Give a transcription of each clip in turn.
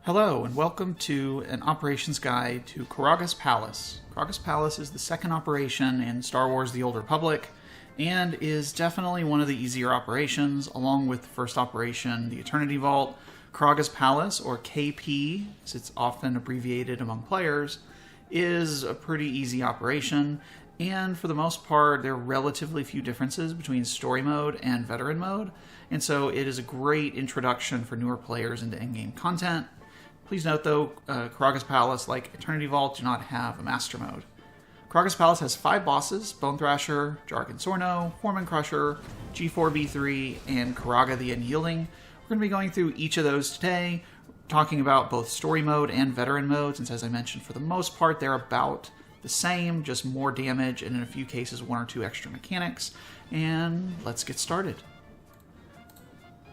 Hello, and welcome to an operations guide to Karagga's Palace. Karagga's Palace is the second operation in Star Wars The Old Republic, and is definitely one of the easier operations, along with the first operation, the Eternity Vault. Karagga's Palace, or KP, as it's often abbreviated among players, is a pretty easy operation, and for the most part, there are relatively few differences between story mode and veteran mode, and so it is a great introduction for newer players into endgame content. Please note, though, Karagga's Palace, like Eternity Vault, do not have a master mode. Karagga's Palace has 5 bosses: Bonethrasher, Jarg Sorno, Foreman Crusher, G4B3, and Karagga the Unyielding. We're going to be going through each of those today, talking about both story mode and veteran mode, since, as I mentioned, for the most part, they're about the same, just more damage, and in a few cases, 1 or 2 extra mechanics. And let's get started.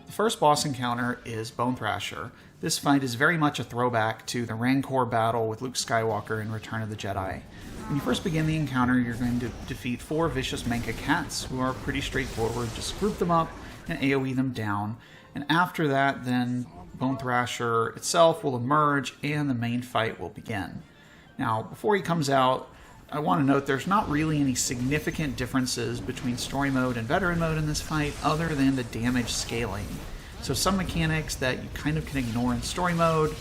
The first boss encounter is Bonethrasher. This fight is very much a throwback to the Rancor battle with Luke Skywalker in Return of the Jedi. When you first begin the encounter, you're going to defeat 4 vicious Menka cats, who are pretty straightforward. Just group them up and AoE them down. And after that, then Bonethrasher itself will emerge and the main fight will begin. Now, before he comes out, I want to note there's not really any significant differences between story mode and veteran mode in this fight, other than the damage scaling. So some mechanics that you kind of can ignore in story mode,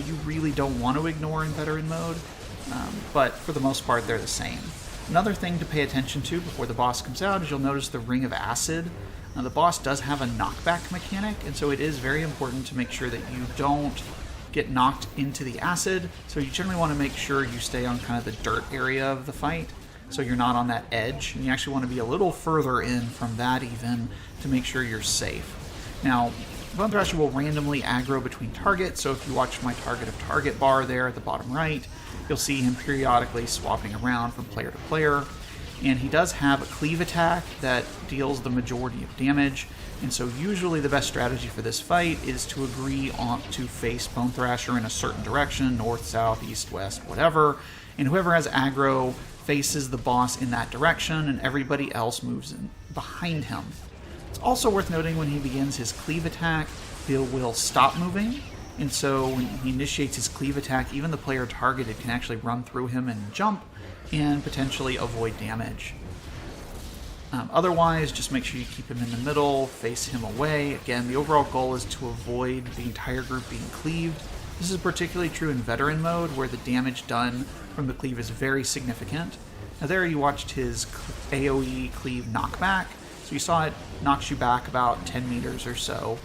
you really don't want to ignore in veteran mode, but for the most part they're the same. Another thing to pay attention to before the boss comes out is you'll notice the Ring of Acid. Now, the boss does have a knockback mechanic, and so it is very important to make sure that you don't get knocked into the acid, so you generally want to make sure you stay on kind of the dirt area of the fight, so you're not on that edge, and you actually want to be a little further in from that even to make sure you're safe. Now, Bonethrasher will randomly aggro between targets, so if you watch my target of target bar there at the bottom right, you'll see him periodically swapping around from player to player. And he does have a cleave attack that deals the majority of damage, and so usually the best strategy for this fight is to agree on to face Bonethrasher in a certain direction, north, south, east, west, whatever, and whoever has aggro faces the boss in that direction, and everybody else moves in behind him. It's also worth noting when he begins his cleave attack, he will stop moving, and so when he initiates his cleave attack, even the player targeted can actually run through him and jump, and potentially avoid damage. Otherwise, just make sure you keep him in the middle, face him away. Again, the overall goal is to avoid the entire group being cleaved. This is particularly true in veteran mode, where the damage done from the cleave is very significant. Now there you watched his AoE cleave knockback, so you saw it knocks you back about 10 meters or so.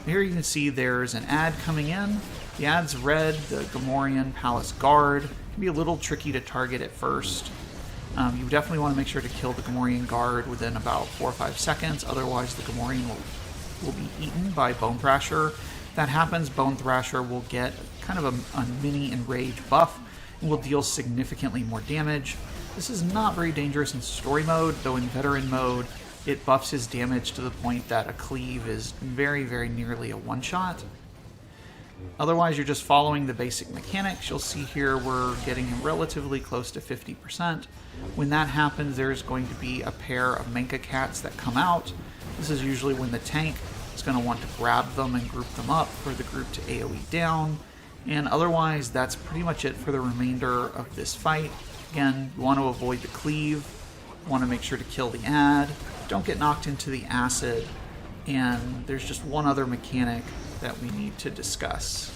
Here you can see there's an ad coming in. The ad's red, the Gamorrean Palace Guard. It can be a little tricky to target at first. You definitely want to make sure to kill the Gamorrean Guard within about 4 or 5 seconds, otherwise the Gamorrean will be eaten by Bonethrasher. If that happens, Bonethrasher will get kind of a mini enrage buff and will deal significantly more damage. This is not very dangerous in story mode, though in veteran mode it buffs his damage to the point that a cleave is very, very nearly a one-shot. Otherwise, you're just following the basic mechanics. You'll see here we're getting relatively close to 50%. When that happens, there's going to be a pair of Menka cats that come out. This is usually when the tank is going to want to grab them and group them up for the group to AoE down. And otherwise, that's pretty much it for the remainder of this fight. Again, you want to avoid the cleave, you want to make sure to kill the ad, don't get knocked into the acid, and there's just one other mechanic that we need to discuss.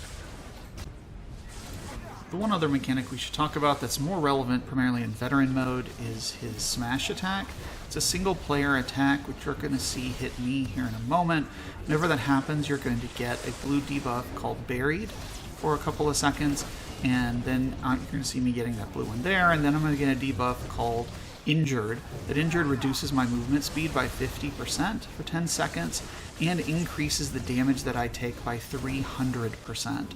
The one other mechanic we should talk about that's more relevant primarily in veteran mode is his smash attack. It's a single player attack, which you're going to see hit me here in a moment. Whenever that happens, you're going to get a blue debuff called Buried for a couple of seconds, and then you're going to see me getting that blue one there, and then I'm going to get a debuff called Injured. That Injured reduces my movement speed by 50% for 10 seconds and increases the damage that I take by 300%.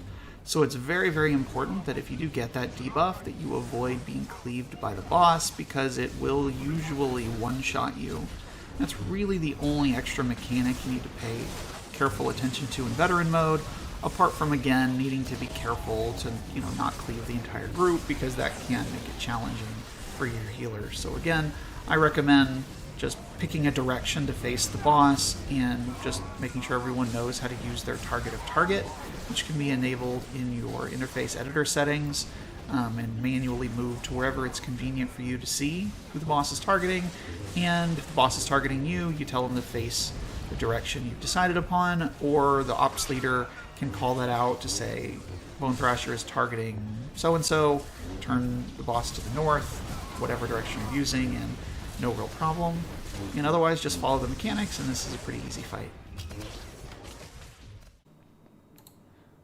So it's very, very important that if you do get that debuff that you avoid being cleaved by the boss, because it will usually one-shot you. That's really the only extra mechanic you need to pay careful attention to in veteran mode, apart from, again, needing to be careful to not cleave the entire group, because that can make it challenging for your healers. So again, I recommend just picking a direction to face the boss and just making sure everyone knows how to use their target of target, which can be enabled in your interface editor settings, and manually move to wherever it's convenient for you to see who the boss is targeting. And if the boss is targeting you, you tell them to face the direction you've decided upon, or the ops leader can call that out to say, Bonethrasher is targeting so-and-so, turn the boss to the north, whatever direction you're using, and no real problem. And otherwise, just follow the mechanics, and this is a pretty easy fight.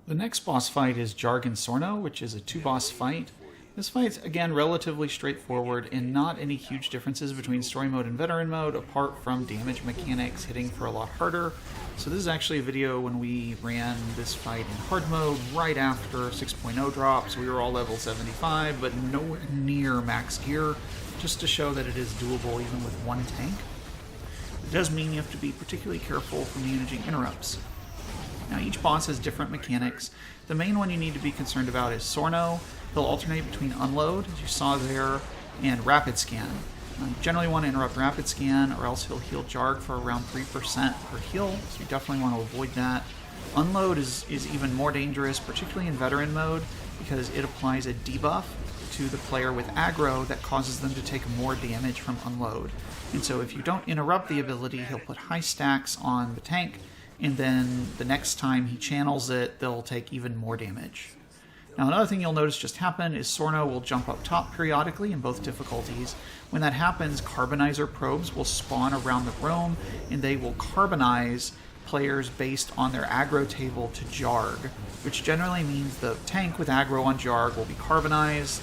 The next boss fight is Jarg Sorno, which is a 2-boss fight. This fight's, again, relatively straightforward and not any huge differences between story mode and veteran mode, apart from damage mechanics hitting for a lot harder. So this is actually a video when we ran this fight in hard mode right after 6.0 drops. We were all level 75, but nowhere near max gear, just to show that it is doable even with one tank. It does mean you have to be particularly careful for managing interrupts. Now, each boss has different mechanics. The main one you need to be concerned about is Sorno. He'll alternate between unload, as you saw there, and rapid scan. You generally want to interrupt rapid scan, or else he'll heal Jarg for around 3% per heal, so you definitely want to avoid that. Unload is even more dangerous, particularly in veteran mode, because it applies a debuff to the player with aggro that causes them to take more damage from unload. And so if you don't interrupt the ability, he'll put high stacks on the tank, and then the next time he channels it, they'll take even more damage. Now, another thing you'll notice just happen is Sorno will jump up top periodically in both difficulties. When that happens, carbonizer probes will spawn around the room, and they will carbonize players based on their aggro table to Jarg, which generally means the tank with aggro on Jarg will be carbonized,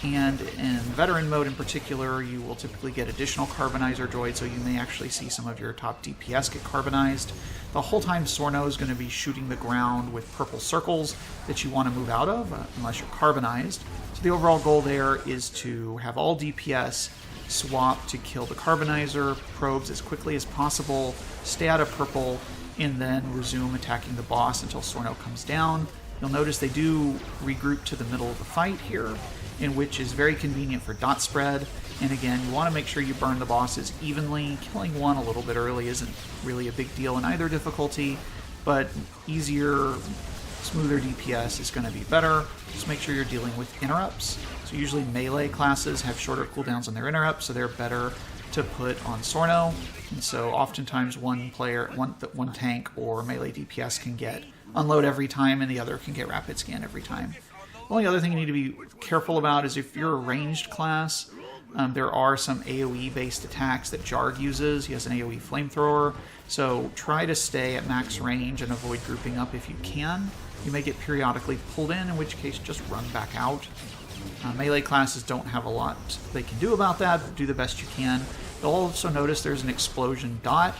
and in veteran mode in particular, you will typically get additional carbonizer droids, so you may actually see some of your top DPS get carbonized. The whole time Sorno is going to be shooting the ground with purple circles that you want to move out of, unless you're carbonized. So the overall goal there is to have all DPS swap to kill the carbonizer probes as quickly as possible, stay out of purple, and then resume attacking the boss until Sorno comes down. You'll notice they do regroup to the middle of the fight here, in which is very convenient for dot spread. And again, you want to make sure you burn the bosses evenly. Killing one a little bit early isn't really a big deal in either difficulty, but easier, smoother DPS is going to be better. Just make sure you're dealing with interrupts. So usually melee classes have shorter cooldowns on their interrupts, so they're better to put on Sorno. And so oftentimes one tank or melee DPS can get unload every time, and the other can get rapid scan every time. The only other thing you need to be careful about is if you're a ranged class, there are some AoE-based attacks that Jarg uses. He has an AoE flamethrower, so try to stay at max range and avoid grouping up if you can. You may get periodically pulled in which case just run back out. Melee classes don't have a lot they can do about that, but do the best you can. You'll also notice there's an explosion dot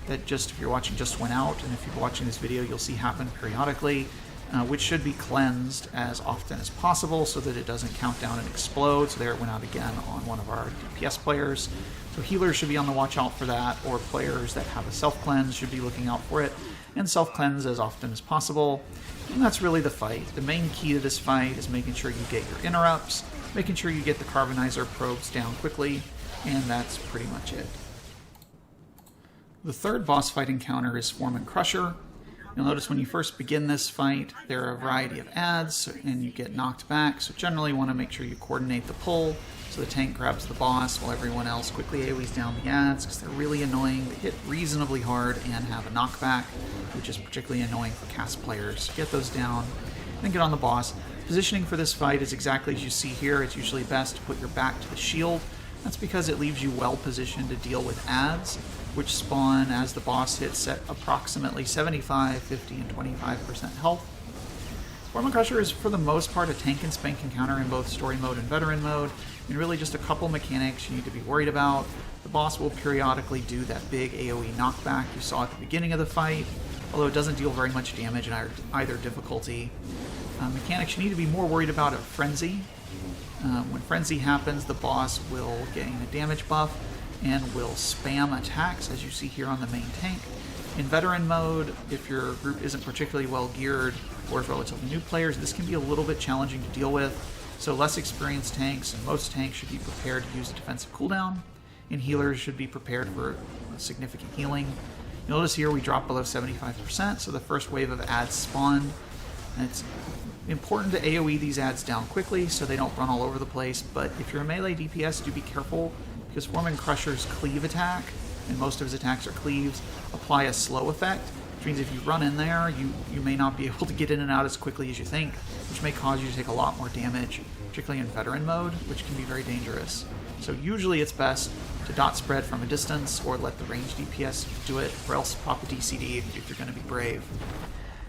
that just, if you're watching, just went out, and if you're watching this video, you'll see happen periodically. Which should be cleansed as often as possible so that it doesn't count down and explode. So there it went out again on one of our DPS players. So healers should be on the watch out for that, or players that have a self-cleanse should be looking out for it, and self-cleanse as often as possible. And that's really the fight. The main key to this fight is making sure you get your interrupts, making sure you get the carbonizer probes down quickly, and that's pretty much it. The third boss fight encounter is Foreman Crusher. You'll notice when you first begin this fight, there are a variety of adds, and you get knocked back, so generally you want to make sure you coordinate the pull, so the tank grabs the boss while everyone else quickly AoEs down the adds, because they're really annoying. They hit reasonably hard and have a knockback, which is particularly annoying for cast players. Get those down, then get on the boss. Positioning for this fight is exactly as you see here. It's usually best to put your back to the shield. That's because it leaves you well positioned to deal with adds, which spawn as the boss hits at approximately 75, 50, and 25% health. Foreman Crusher is for the most part a tank and spank encounter in both story mode and veteran mode, and really just a couple mechanics you need to be worried about. The boss will periodically do that big AoE knockback you saw at the beginning of the fight, although it doesn't deal very much damage in either difficulty. Mechanics you need to be more worried about are Frenzy. When Frenzy happens, the boss will gain a damage buff and will spam attacks, as you see here on the main tank. In veteran mode, if your group isn't particularly well geared or is relatively new players, this can be a little bit challenging to deal with, so less experienced tanks and most tanks should be prepared to use a defensive cooldown. and healers should be prepared for significant healing. Notice here we drop below 75%, so the first wave of ads spawned. And it's important to AoE these ads down quickly so they don't run all over the place, but if you're a melee DPS, do be careful, because Foreman Crusher's cleave attack, and most of his attacks are cleaves, apply a slow effect, which means if you run in there, you may not be able to get in and out as quickly as you think, which may cause you to take a lot more damage, particularly in veteran mode, which can be very dangerous. So usually it's best to dot spread from a distance or let the ranged DPS do it, or else pop a DCD if you're going to be brave.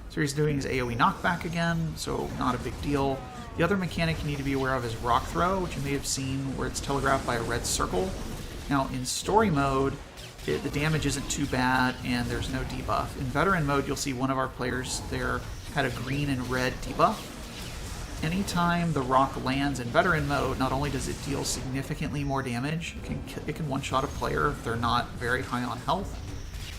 So he's doing his AoE knockback again, so not a big deal. The other mechanic you need to be aware of is Rock Throw, which you may have seen where it's telegraphed by a red circle. Now in story mode, the damage isn't too bad and there's no debuff. In veteran mode, you'll see one of our players there had a green and red debuff. Anytime the rock lands in veteran mode, not only does it deal significantly more damage, it can one-shot a player if they're not very high on health,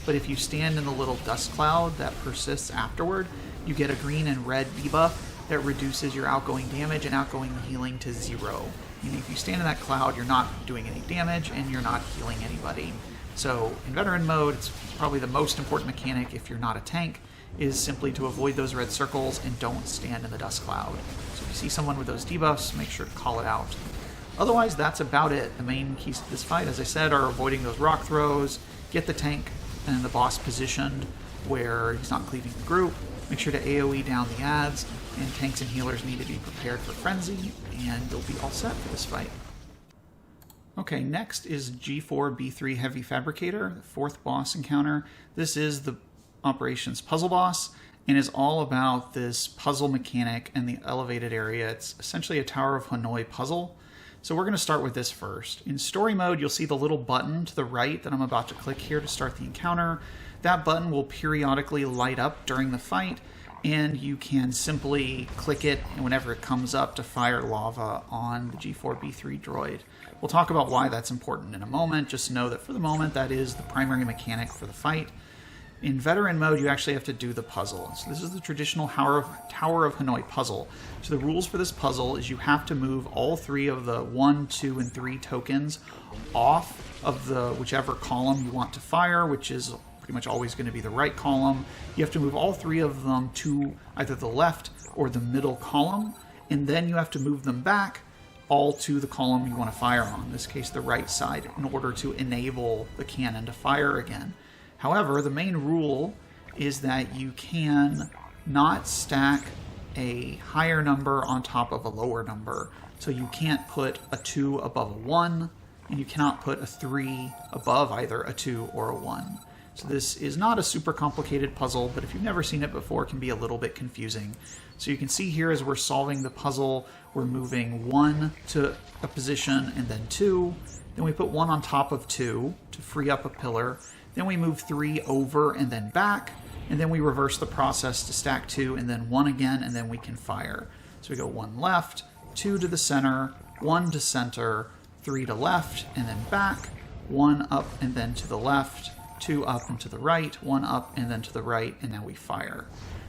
but if you stand in the little dust cloud that persists afterward, you get a green and red debuff that reduces your outgoing damage and outgoing healing to 0. Meaning if you stand in that cloud, you're not doing any damage and you're not healing anybody. So in veteran mode, it's probably the most important mechanic if you're not a tank, is simply to avoid those red circles and don't stand in the dust cloud. So if you see someone with those debuffs, make sure to call it out. Otherwise, that's about it. The main keys to this fight, as I said, are avoiding those rock throws, get the tank and the boss positioned where he's not cleaving the group, make sure to AoE down the ads, and tanks and healers need to be prepared for Frenzy, and you'll be all set for this fight. Okay, next is G4B3 Heavy Fabricator, the 4th boss encounter. This is the operations puzzle boss, and is all about this puzzle mechanic in the elevated area. It's essentially a Tower of Hanoi puzzle. So we're going to start with this first. In story mode, you'll see the little button to the right that I'm about to click here to start the encounter. That button will periodically light up during the fight, and you can simply click it whenever it comes up to fire lava on the G4B3 droid. We'll talk about why that's important in a moment. Just know that for the moment, that is the primary mechanic for the fight. In veteran mode, you actually have to do the puzzle. So this is the traditional Tower of Hanoi puzzle. So the rules for this puzzle is you have to move all 3 of the 1, 2, and 3 tokens off of the whichever column you want to fire, which is pretty much always going to be the right column. You have to move all 3 of them to either the left or the middle column, and then you have to move them back all to the column you want to fire on, in this case the right side, in order to enable the cannon to fire again. However, the main rule is that you can not stack a higher number on top of a lower number. So you can't put a 2 above a 1, and you cannot put a 3 above either a 2 or a 1. So this is not a super complicated puzzle, but if you've never seen it before, it can be a little bit confusing. So you can see here as we're solving the puzzle, we're moving 1 to a position and then 2. Then we put 1 on top of 2 to free up a pillar. Then we move 3 over and then back, and then we reverse the process to stack 2 and then 1 again, and then we can fire. So we go 1 left, 2 to the center, 1 to center, 3 to left, and then back, 1 up and then to the left, 2 up and to the right, 1 up and then to the right, and now we fire.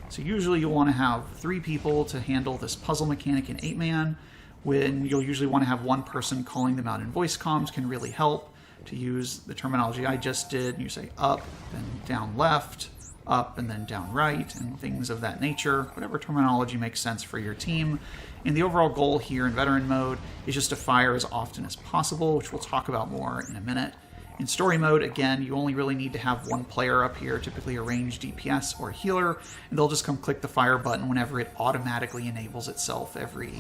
So usually you'll want to have 3 people to handle this puzzle mechanic in 8-man, when you'll usually want to have 1 person calling them out in voice comms can really help. To use the terminology I just did, you say up, then down left, up, and then down right, and things of that nature, whatever terminology makes sense for your team. And the overall goal here in veteran mode is just to fire as often as possible, which we'll talk about more in a minute. In story mode, again, you only really need to have 1 player up here, typically a ranged DPS or a healer, and they'll just come click the fire button whenever it automatically enables itself every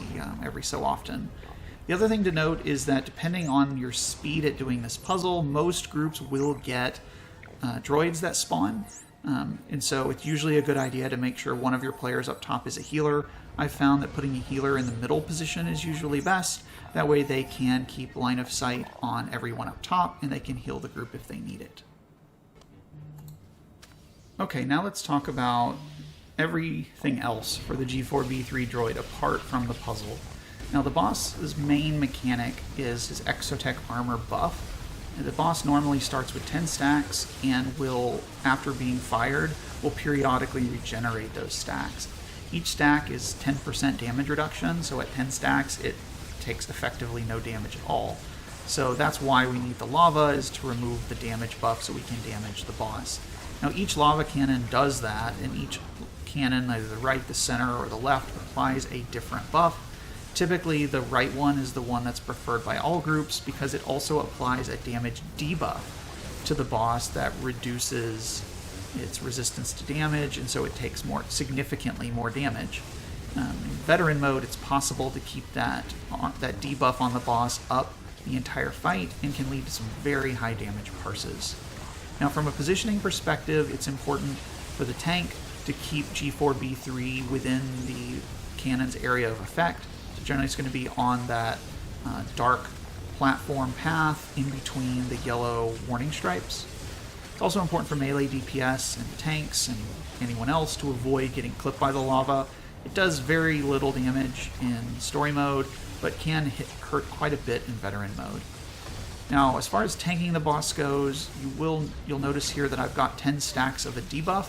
so often. The other thing to note is that depending on your speed at doing this puzzle, most groups will get droids that spawn. And so it's usually a good idea to make sure one of your players up top is a healer. I've found that putting a healer in the middle position is usually best. That way they can keep line of sight on everyone up top, and they can heal the group if they need it. Okay, now let's talk about everything else for the G4B3 droid apart from the puzzle. Now the boss's main mechanic is his Exotech armor buff. And the boss normally starts with 10 stacks and will, after being fired, will periodically regenerate those stacks. Each stack is 10% damage reduction, so at 10 stacks it takes effectively no damage at all. So that's why we need the lava, is to remove the damage buff so we can damage the boss. Now each lava cannon does that, and each cannon, either the right, the center, or the left, applies a different buff. Typically the right one is the one that's preferred by all groups because it also applies a damage debuff to the boss that reduces its resistance to damage, and so it takes significantly more damage. In veteran mode, it's possible to keep that debuff on the boss up the entire fight and can lead to some very high damage parses. Now from a positioning perspective, it's important for the tank to keep G4B3 within the cannon's area of effect. So generally it's going to be on that dark platform path in between the yellow warning stripes. It's also important for melee DPS and tanks and anyone else to avoid getting clipped by the lava. It does very little damage in story mode, but can hurt quite a bit in veteran mode. Now, as far as tanking the boss goes, you'll notice here that I've got 10 stacks of a debuff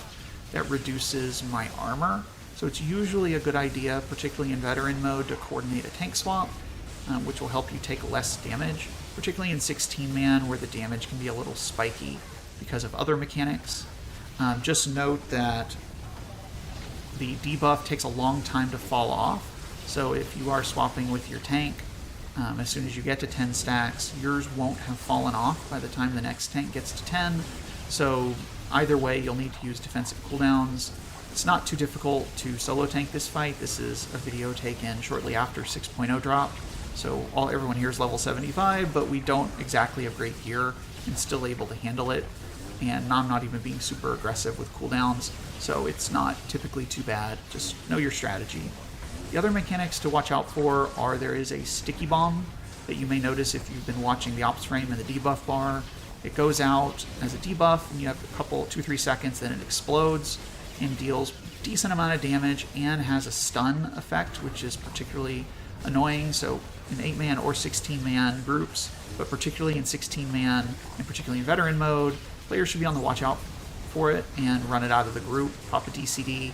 that reduces my armor. So it's usually a good idea, particularly in veteran mode, to coordinate a tank swap, which will help you take less damage, particularly in 16-man where the damage can be a little spiky because of other mechanics. Just note that the debuff takes a long time to fall off, so if you are swapping with your tank, as soon as you get to 10 stacks, yours won't have fallen off by the time the next tank gets to 10, so either way you'll need to use defensive cooldowns. It's not too difficult to solo tank this fight. This is a video taken shortly after 6.0 dropped, so everyone here is level 75, but we don't exactly have great gear and still able to handle it, and I'm not even being super aggressive with cooldowns, so it's not typically too bad. Just know your strategy. The other mechanics to watch out for are there is a sticky bomb that you may notice if you've been watching the ops frame and the debuff bar. It goes out as a debuff and you have a couple, 2-3 seconds, then it explodes and deals a decent amount of damage and has a stun effect, which is particularly annoying. So in 8-man or 16-man groups, but particularly in 16-man and particularly in veteran mode, players should be on the watch out for it and run it out of the group, pop a DCD.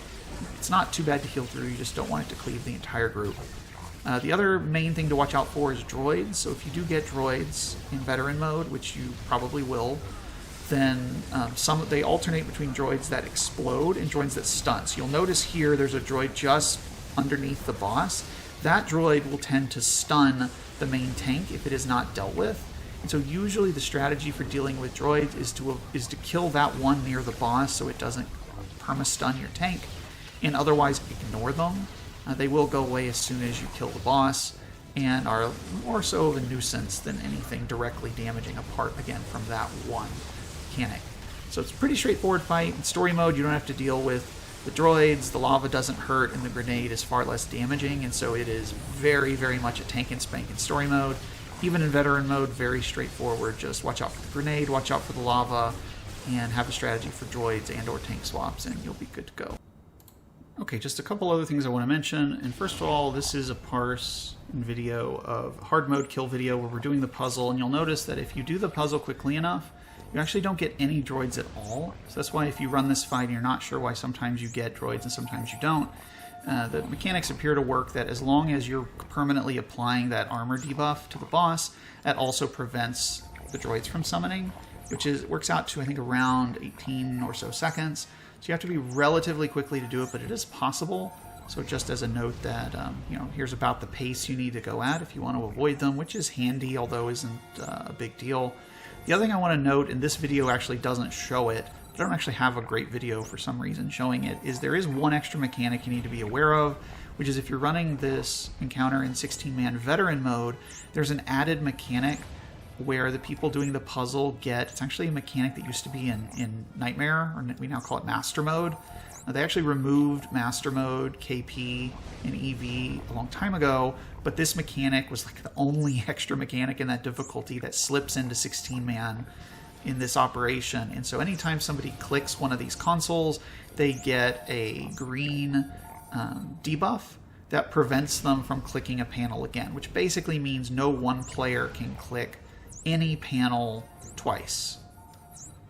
It's not too bad to heal through, you just don't want it to cleave the entire group. The other main thing to watch out for is droids. So if you do get droids in veteran mode, which you probably will, then they alternate between droids that explode and droids that stun. So you'll notice here there's a droid just underneath the boss. That droid will tend to stun the main tank if it is not dealt with. And so usually the strategy for dealing with droids is to kill that one near the boss so it doesn't perma-stun your tank, and otherwise ignore them. They will go away as soon as you kill the boss, and are more so of a nuisance than anything directly damaging a part, again, from that one mechanic. So it's a pretty straightforward fight. In story mode, you don't have to deal with the droids, the lava doesn't hurt, and the grenade is far less damaging, and so it is very, very much a tank and spank in story mode. Even in veteran mode, very straightforward. Just watch out for the grenade, watch out for the lava, and have a strategy for droids and or tank swaps, and you'll be good to go. Okay, just a couple other things I want to mention. And first of all, this is a parse video of hard mode kill video where we're doing the puzzle, and you'll notice that if you do the puzzle quickly enough, you actually don't get any droids at all. So that's why if you run this fight and you're not sure why sometimes you get droids and sometimes you don't, the mechanics appear to work that as long as you're permanently applying that armor debuff to the boss, that also prevents the droids from summoning, which works out to, I think, around 18 or so seconds. So you have to be relatively quickly to do it, but it is possible. So just as a note that, here's about the pace you need to go at if you want to avoid them, which is handy, although isn't a big deal. The other thing I want to note, and this video actually doesn't show it, I don't actually have a great video for some reason showing it, is there is one extra mechanic you need to be aware of, which is if you're running this encounter in 16-man veteran mode, there's an added mechanic where the people doing the puzzle it's actually a mechanic that used to be in Nightmare, or we now call it Master Mode. They actually removed Master Mode, KP, and EV a long time ago, but this mechanic was like the only extra mechanic in that difficulty that slips into 16-man in this operation. And so anytime somebody clicks one of these consoles, they get a green debuff that prevents them from clicking a panel again, which basically means no one player can click any panel twice.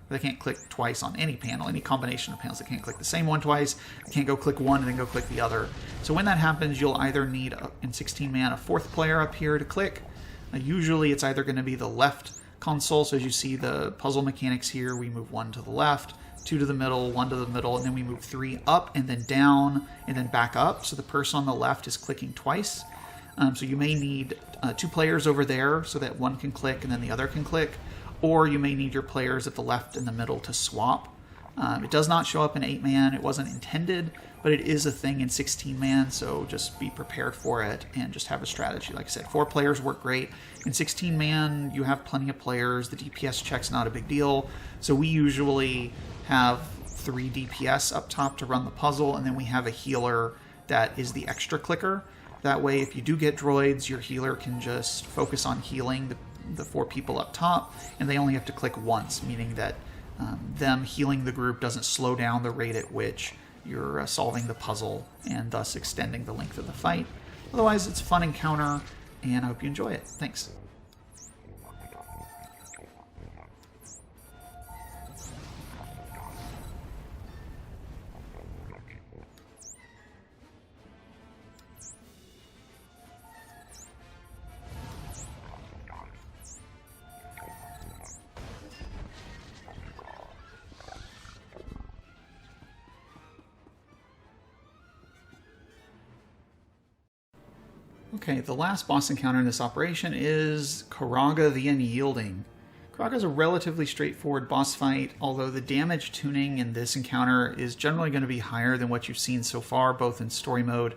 They can't click twice on any panel, any combination of panels. They can't click the same one twice. They can't go click one and then go click the other. So when that happens, you'll either need, in 16-man, a fourth player up here to click, Usually it's either going to be the left console, so as you see the puzzle mechanics here, we move 1 to the left, 2 to the middle, 1 to the middle, and then we move 3 up and then down and then back up. So the person on the left is clicking twice. So you may need 2 players over there so that one can click and then the other can click, or you may need your players at the left and the middle to swap. It does not show up in 8-man. It wasn't intended, but it is a thing in 16-man, so just be prepared for it and just have a strategy. Like I said, 4 players work great. In 16-man, you have plenty of players. The DPS check's not a big deal, so we usually have 3 DPS up top to run the puzzle, and then we have a healer that is the extra clicker. That way, if you do get droids, your healer can just focus on healing the 4 people up top, and they only have to click once, meaning that them healing the group doesn't slow down the rate at which you're solving the puzzle and thus extending the length of the fight. Otherwise, it's a fun encounter, and I hope you enjoy it. Thanks. Okay, the last boss encounter in this operation is Karagga the Unyielding. Karagga is a relatively straightforward boss fight, although the damage tuning in this encounter is generally going to be higher than what you've seen so far, both in story mode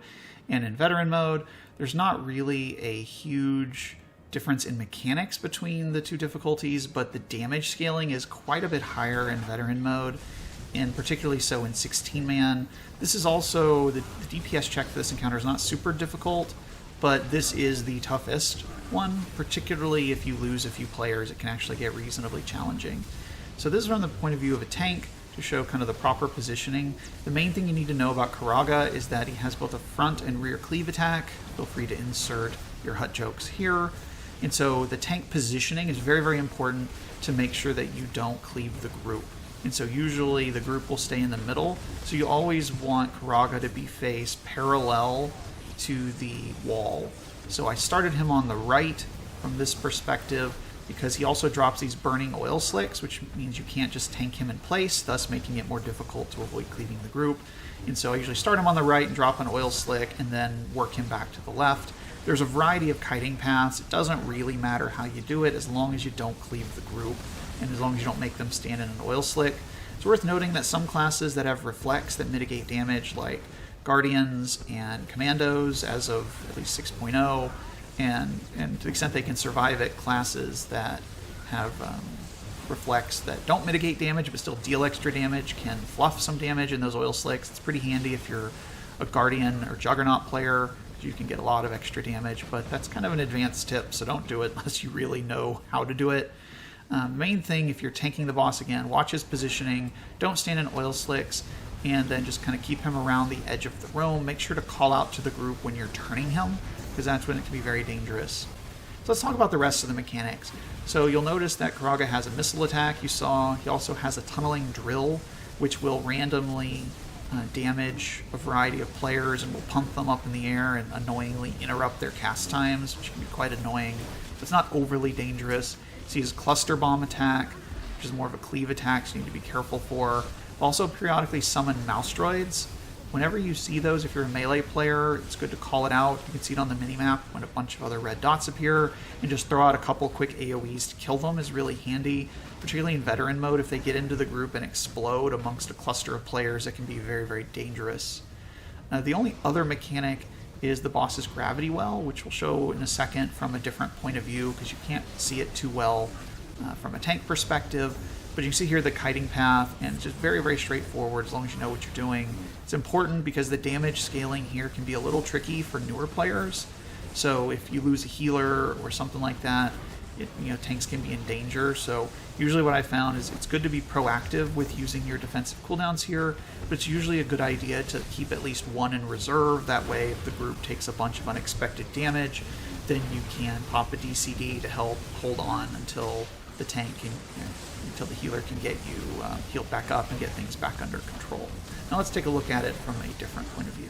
and in veteran mode. There's not really a huge difference in mechanics between the 2 difficulties, but the damage scaling is quite a bit higher in veteran mode, and particularly so in 16-man. This is also, the DPS check for this encounter is not super difficult, but this is the toughest one, particularly if you lose a few players. It can actually get reasonably challenging. So this is from the point of view of a tank to show kind of the proper positioning. The main thing you need to know about Karagga is that he has both a front and rear cleave attack. Feel free to insert your hut jokes here. And so the tank positioning is very, very important to make sure that you don't cleave the group. And so usually the group will stay in the middle. So you always want Karagga to be faced parallel to the wall. So I started him on the right from this perspective because he also drops these burning oil slicks, which means you can't just tank him in place, thus making it more difficult to avoid cleaving the group. And so I usually start him on the right and drop an oil slick and then work him back to the left. There's a variety of kiting paths. It doesn't really matter how you do it as long as you don't cleave the group and as long as you don't make them stand in an oil slick. It's worth noting that some classes that have reflex that mitigate damage, like Guardians and Commandos as of at least 6.0, and to the extent they can survive it, classes that have reflex that don't mitigate damage but still deal extra damage can fluff some damage in those oil slicks. It's pretty handy if you're a Guardian or Juggernaut player, because you can get a lot of extra damage, but that's kind of an advanced tip, so don't do it unless you really know how to do it. Main thing, if you're tanking the boss again, watch his positioning, don't stand in oil slicks, and then just kind of keep him around the edge of the room. Make sure to call out to the group when you're turning him, because that's when it can be very dangerous. So let's talk about the rest of the mechanics. So you'll notice that Karagga has a missile attack. You saw he also has a tunneling drill, which will randomly damage a variety of players and will pump them up in the air and annoyingly interrupt their cast times, which can be quite annoying. It's not overly dangerous. See his cluster bomb attack, which is more of a cleave attack, so you need to be careful for. Also periodically summon mouse droids. Whenever you see those, if you're a melee player, it's good to call it out. You can see it on the minimap when a bunch of other red dots appear, and just throw out a couple quick AoEs to kill them is really handy, particularly in veteran mode. If they get into the group and explode amongst a cluster of players, it can be very, very dangerous. The only other mechanic is the boss's gravity well, which we'll show in a second from a different point of view because you can't see it too well from a tank perspective. But you can see here the kiting path, and it's just very, very straightforward as long as you know what you're doing. It's important because the damage scaling here can be a little tricky for newer players. So if you lose a healer or something like that, tanks can be in danger. So usually what I found is it's good to be proactive with using your defensive cooldowns here, but it's usually a good idea to keep at least one in reserve. That way, if the group takes a bunch of unexpected damage, then you can pop a DCD to help hold on until the tank can, until the healer can get you healed back up and get things back under control. Now let's take a look at it from a different point of view.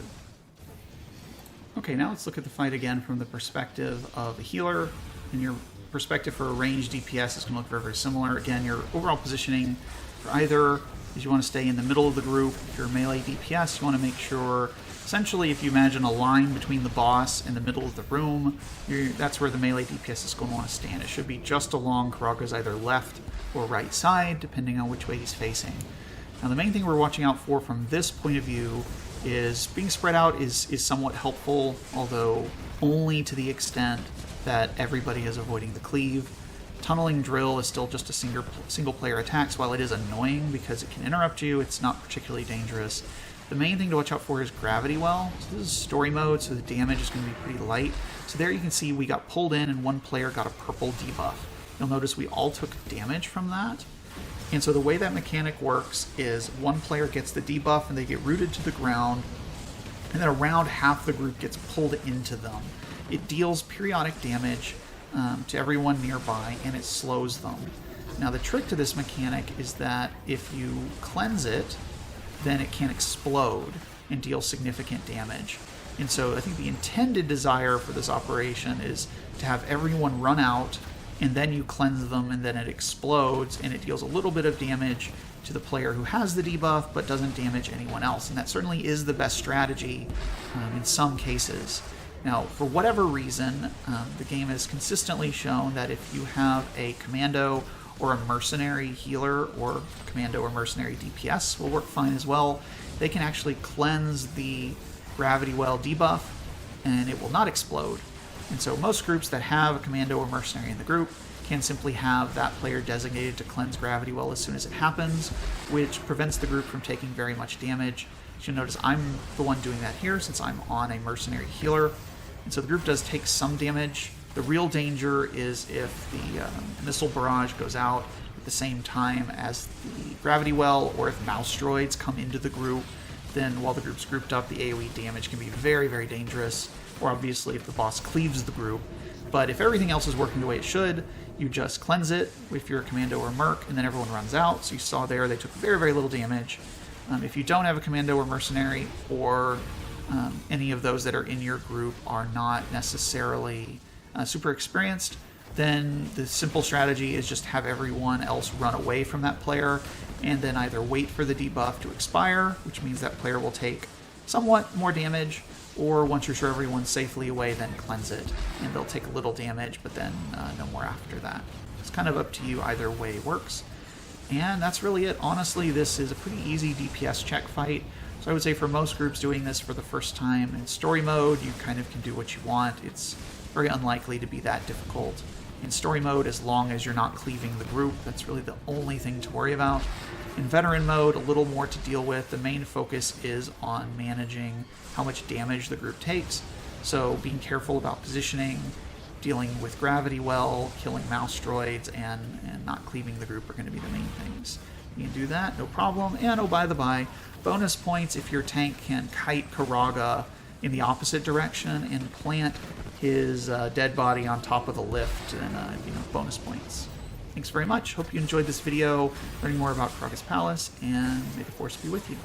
Okay, now let's look at the fight again from the perspective of a healer. in your perspective for a ranged DPS is going to look very, very similar. Again, your overall positioning for either is you want to stay in the middle of the group. If you're a melee DPS, you want to make sure, essentially, if you imagine a line between the boss and the middle of the room, that's where the melee DPS is going to want to stand. It should be just along Karagga's either left or right side, depending on which way he's facing. Now, the main thing we're watching out for from this point of view is being spread out is somewhat helpful, although only to the extent that everybody is avoiding the cleave. Tunneling drill is still just a single player attack, so while it is annoying because it can interrupt you, it's not particularly dangerous. The main thing to watch out for is gravity well. So this is story mode, so the damage is going to be pretty light. So there you can see we got pulled in and one player got a purple debuff. You'll notice we all took damage from that. And so the way that mechanic works is one player gets the debuff and they get rooted to the ground, and then around half the group gets pulled into them. It deals periodic damage to everyone nearby, and it slows them. Now the trick to this mechanic is that if you cleanse it, then it can explode and deal significant damage. And so I think the intended desire for this operation is to have everyone run out, and then you cleanse them, and then it explodes, and it deals a little bit of damage to the player who has the debuff, but doesn't damage anyone else. And that certainly is the best strategy in some cases. Now, for whatever reason, the game has consistently shown that if you have a commando or a mercenary healer, or commando or mercenary DPS will work fine as well, they can actually cleanse the gravity well debuff, and it will not explode. And so most groups that have a commando or mercenary in the group can simply have that player designated to cleanse gravity well as soon as it happens, which prevents the group from taking very much damage. You'll notice I'm the one doing that here since I'm on a mercenary healer. And so the group does take some damage. The real danger is if the missile barrage goes out at the same time as the gravity well, or if mouse droids come into the group, then while the group's grouped up, the AoE damage can be very, very dangerous, or obviously if the boss cleaves the group. But if everything else is working the way it should, you just cleanse it if you're a commando or merc, and then everyone runs out. So you saw there they took very, very little damage. If you don't have a commando or mercenary, or any of those that are in your group are not necessarily super experienced, then the simple strategy is just have everyone else run away from that player, and then either wait for the debuff to expire, which means that player will take somewhat more damage, or once you're sure everyone's safely away, then cleanse it, and they'll take a little damage, but then no more after that. It's kind of up to you, either way works. And that's really it. Honestly, this is a pretty easy DPS check fight. So I would say for most groups doing this for the first time in story mode, you kind of can do what you want. It's very unlikely to be that difficult in story mode as long as you're not cleaving the group. That's really the only thing to worry about. In veteran mode, a little more to deal with. The main focus is on managing how much damage the group takes. So being careful about positioning, dealing with gravity well, killing mouse droids, and not cleaving the group are going to be the main things. You can do that, no problem. And oh, by the by, bonus points if your tank can kite Karagga in the opposite direction and plant his dead body on top of the lift, and bonus points. Thanks very much. Hope you enjoyed this video, learning more about Karagga's Palace, and may the Force be with you.